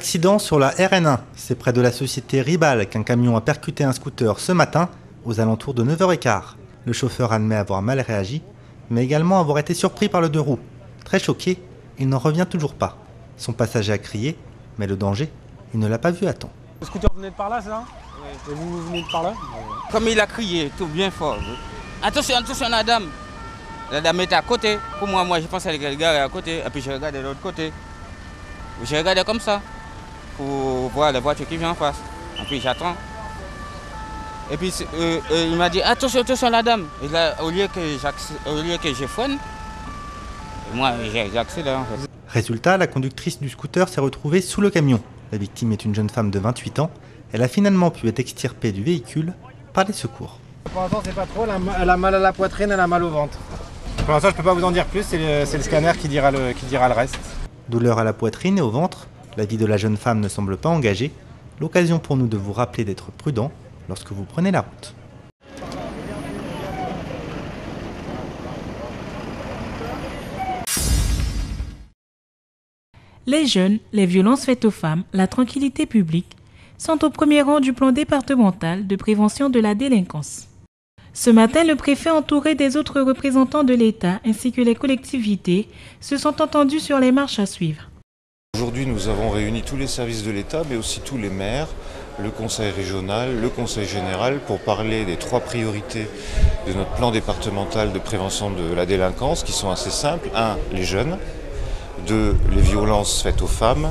accident sur la RN1. C'est près de la société Ribal qu'un camion a percuté un scooter ce matin aux alentours de 9h15. Le chauffeur admet avoir mal réagi, mais également avoir été surpris par le deux roues. Très choqué, il n'en revient toujours pas. Son passager a crié, mais le danger, il ne l'a pas vu à temps. Le scooter venait de par là, c'est ça? Oui. Et vous venez de par là? Comme il a crié, tout bien fort. Attention, attention la dame. La dame était à côté. Pour moi, je pensais qu'elle garait à côté. Et puis je regardais de l'autre côté. Je regardais comme ça, pour voir la voiture qui vient en face. Et puis j'attends. Et puis il m'a dit attention, attention la dame. Et là, au lieu que je freine, moi j'ai accéléré en fait. Résultat, la conductrice du scooter s'est retrouvée sous le camion. La victime est une jeune femme de 28 ans. Elle a finalement pu être extirpée du véhicule par les secours. Pour l'instant, c'est pas trop. Elle a mal à la poitrine, elle a mal au ventre. Pour l'instant, je peux pas vous en dire plus. C'est le scanner qui dira le reste. Douleur à la poitrine et au ventre. La vie de la jeune femme ne semble pas engagée. L'occasion pour nous de vous rappeler d'être prudent lorsque vous prenez la route. Les jeunes, les violences faites aux femmes, la tranquillité publique sont au premier rang du plan départemental de prévention de la délinquance. Ce matin, le préfet entouré des autres représentants de l'État ainsi que les collectivités se sont entendus sur les marches à suivre. Aujourd'hui, nous avons réuni tous les services de l'État, mais aussi tous les maires, le conseil régional, le conseil général, pour parler des 3 priorités de notre plan départemental de prévention de la délinquance, qui sont assez simples. 1, les jeunes. 2, les violences faites aux femmes.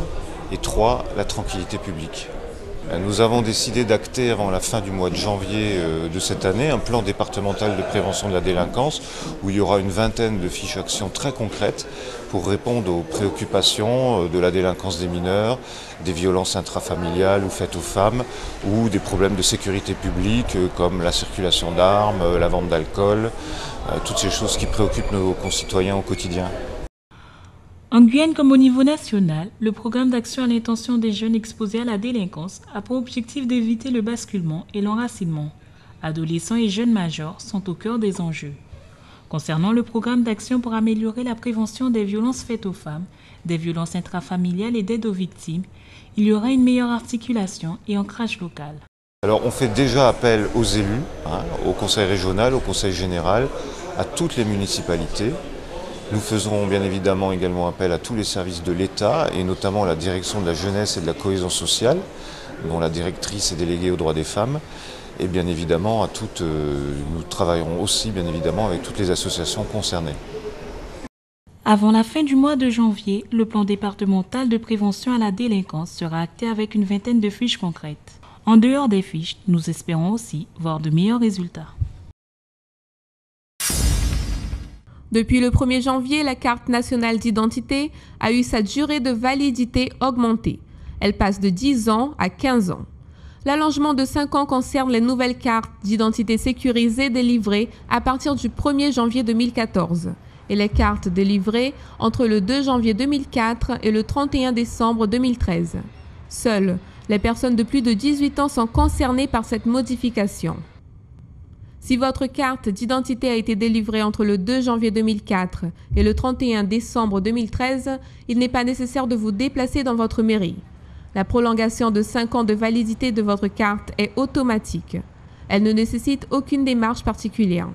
Et 3, la tranquillité publique. Nous avons décidé d'acter avant la fin du mois de janvier de cette année un plan départemental de prévention de la délinquance où il y aura une vingtaine de fiches actions très concrètes pour répondre aux préoccupations de la délinquance des mineurs, des violences intrafamiliales ou faites aux femmes ou des problèmes de sécurité publique comme la circulation d'armes, la vente d'alcool, toutes ces choses qui préoccupent nos concitoyens au quotidien. En Guyane comme au niveau national, le programme d'action à l'intention des jeunes exposés à la délinquance a pour objectif d'éviter le basculement et l'enracinement. Adolescents et jeunes majeurs sont au cœur des enjeux. Concernant le programme d'action pour améliorer la prévention des violences faites aux femmes, des violences intrafamiliales et d'aide aux victimes, il y aura une meilleure articulation et ancrage local. Alors on fait déjà appel aux élus, au conseil régional, au conseil général, à toutes les municipalités. Nous faisons bien évidemment également appel à tous les services de l'État et notamment à la direction de la jeunesse et de la cohésion sociale, dont la directrice est déléguée aux droits des femmes. Et bien évidemment, nous travaillerons aussi bien évidemment avec toutes les associations concernées. Avant la fin du mois de janvier, le plan départemental de prévention à la délinquance sera acté avec une vingtaine de fiches concrètes. En dehors des fiches, nous espérons aussi voir de meilleurs résultats. Depuis le 1er janvier, la carte nationale d'identité a eu sa durée de validité augmentée. Elle passe de 10 ans à 15 ans. L'allongement de 5 ans concerne les nouvelles cartes d'identité sécurisées délivrées à partir du 1er janvier 2014 et les cartes délivrées entre le 2 janvier 2004 et le 31 décembre 2013. Seules les personnes de plus de 18 ans sont concernées par cette modification. Si votre carte d'identité a été délivrée entre le 2 janvier 2004 et le 31 décembre 2013, il n'est pas nécessaire de vous déplacer dans votre mairie. La prolongation de 5 ans de validité de votre carte est automatique. Elle ne nécessite aucune démarche particulière.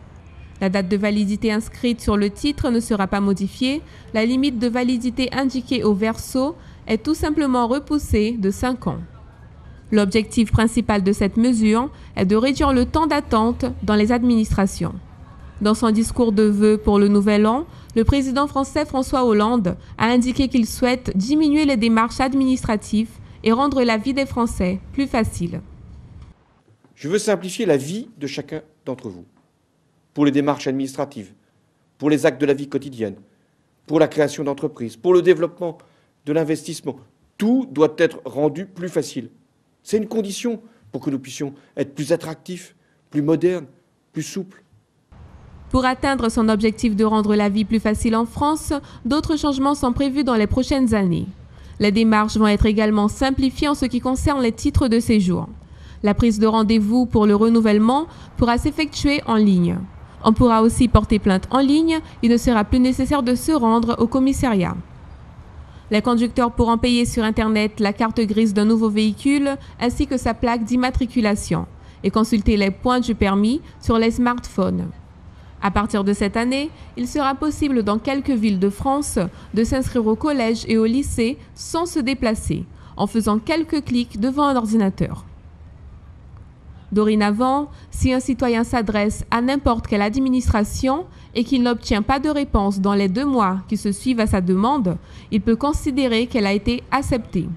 La date de validité inscrite sur le titre ne sera pas modifiée. La limite de validité indiquée au verso est tout simplement repoussée de 5 ans. L'objectif principal de cette mesure est de réduire le temps d'attente dans les administrations. Dans son discours de vœux pour le Nouvel An, le président français François Hollande a indiqué qu'il souhaite diminuer les démarches administratives et rendre la vie des Français plus facile. Je veux simplifier la vie de chacun d'entre vous, pour les démarches administratives, pour les actes de la vie quotidienne, pour la création d'entreprises, pour le développement de l'investissement. Tout doit être rendu plus facile. C'est une condition pour que nous puissions être plus attractifs, plus modernes, plus souples. Pour atteindre son objectif de rendre la vie plus facile en France, d'autres changements sont prévus dans les prochaines années. Les démarches vont être également simplifiées en ce qui concerne les titres de séjour. La prise de rendez-vous pour le renouvellement pourra s'effectuer en ligne. On pourra aussi porter plainte en ligne, il ne sera plus nécessaire de se rendre au commissariat. Les conducteurs pourront payer sur Internet la carte grise d'un nouveau véhicule ainsi que sa plaque d'immatriculation et consulter les points du permis sur les smartphones. À partir de cette année, il sera possible dans quelques villes de France de s'inscrire au collège et au lycée sans se déplacer, en faisant quelques clics devant un ordinateur. Dorénavant, si un citoyen s'adresse à n'importe quelle administration et qu'il n'obtient pas de réponse dans les 2 mois qui se suivent à sa demande, il peut considérer qu'elle a été acceptée.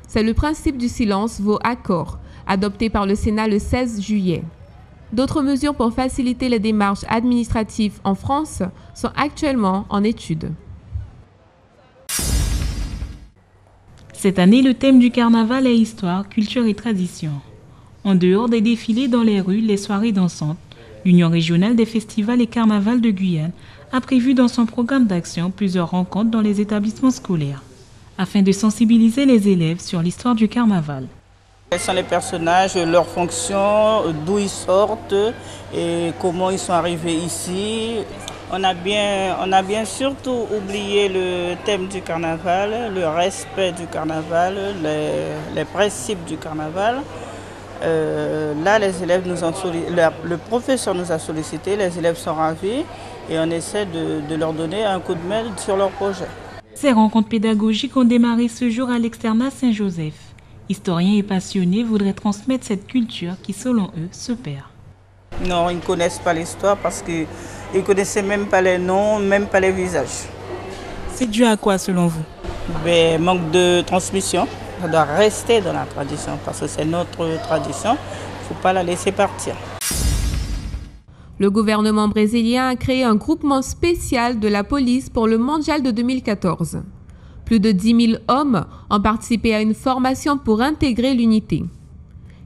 C'est le principe du silence vaut accord, adopté par le Sénat le 16 juillet. D'autres mesures pour faciliter les démarches administratives en France sont actuellement en étude. Cette année, le thème du carnaval est histoire, culture et tradition. En dehors des défilés dans les rues, les soirées dansantes, l'Union régionale des festivals et carnavals de Guyane a prévu dans son programme d'action plusieurs rencontres dans les établissements scolaires, afin de sensibiliser les élèves sur l'histoire du carnaval. Quels sont les personnages, leurs fonctions, d'où ils sortent et comment ils sont arrivés ici. On a bien surtout oublié le thème du carnaval, le respect du carnaval, les principes du carnaval. Là, les élèves le professeur nous a sollicité, les élèves sont ravis et on essaie de leur donner un coup de main sur leur projet. Ces rencontres pédagogiques ont démarré ce jour à l'externat Saint-Joseph. Historiens et passionnés voudraient transmettre cette culture qui, selon eux, se perd. Non, ils ne connaissent pas l'histoire parce qu'ils ne connaissaient même pas les noms, même pas les visages. C'est dû à quoi, selon vous? Manque de transmission. Ça doit rester dans la tradition parce que c'est notre tradition. Il ne faut pas la laisser partir. Le gouvernement brésilien a créé un groupement spécial de la police pour le mondial de 2014. Plus de 10 000 hommes ont participé à une formation pour intégrer l'unité.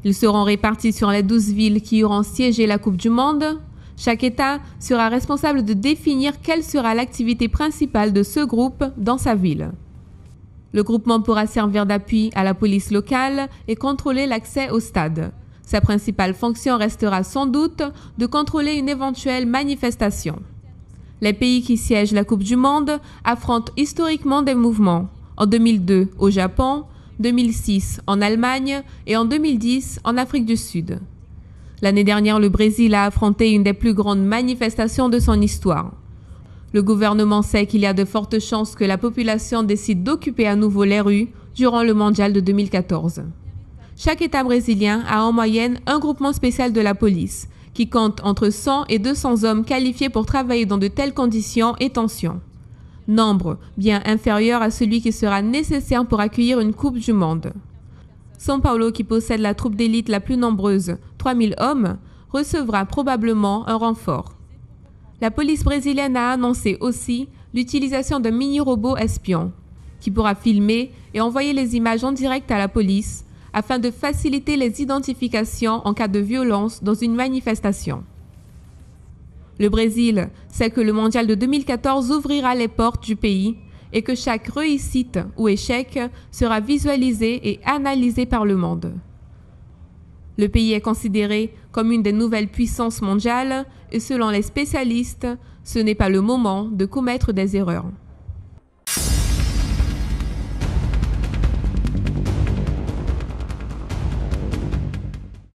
Ils seront répartis sur les 12 villes qui auront siégé la Coupe du Monde. Chaque État sera responsable de définir quelle sera l'activité principale de ce groupe dans sa ville. Le groupement pourra servir d'appui à la police locale et contrôler l'accès au stade. Sa principale fonction restera sans doute de contrôler une éventuelle manifestation. Les pays qui siègent la Coupe du Monde affrontent historiquement des mouvements. En 2002 au Japon, 2006 en Allemagne et en 2010 en Afrique du Sud. L'année dernière, le Brésil a affronté une des plus grandes manifestations de son histoire. Le gouvernement sait qu'il y a de fortes chances que la population décide d'occuper à nouveau les rues durant le mondial de 2014. Chaque État brésilien a en moyenne un groupement spécial de la police, qui compte entre 100 et 200 hommes qualifiés pour travailler dans de telles conditions et tensions. Nombre bien inférieur à celui qui sera nécessaire pour accueillir une Coupe du Monde. São Paulo, qui possède la troupe d'élite la plus nombreuse, 3000 hommes, recevra probablement un renfort. La police brésilienne a annoncé aussi l'utilisation d'un mini-robot espion, qui pourra filmer et envoyer les images en direct à la police afin de faciliter les identifications en cas de violence dans une manifestation. Le Brésil sait que le mondial de 2014 ouvrira les portes du pays et que chaque réussite ou échec sera visualisé et analysé par le monde. Le pays est considéré comme une des nouvelles puissances mondiales et selon les spécialistes, ce n'est pas le moment de commettre des erreurs.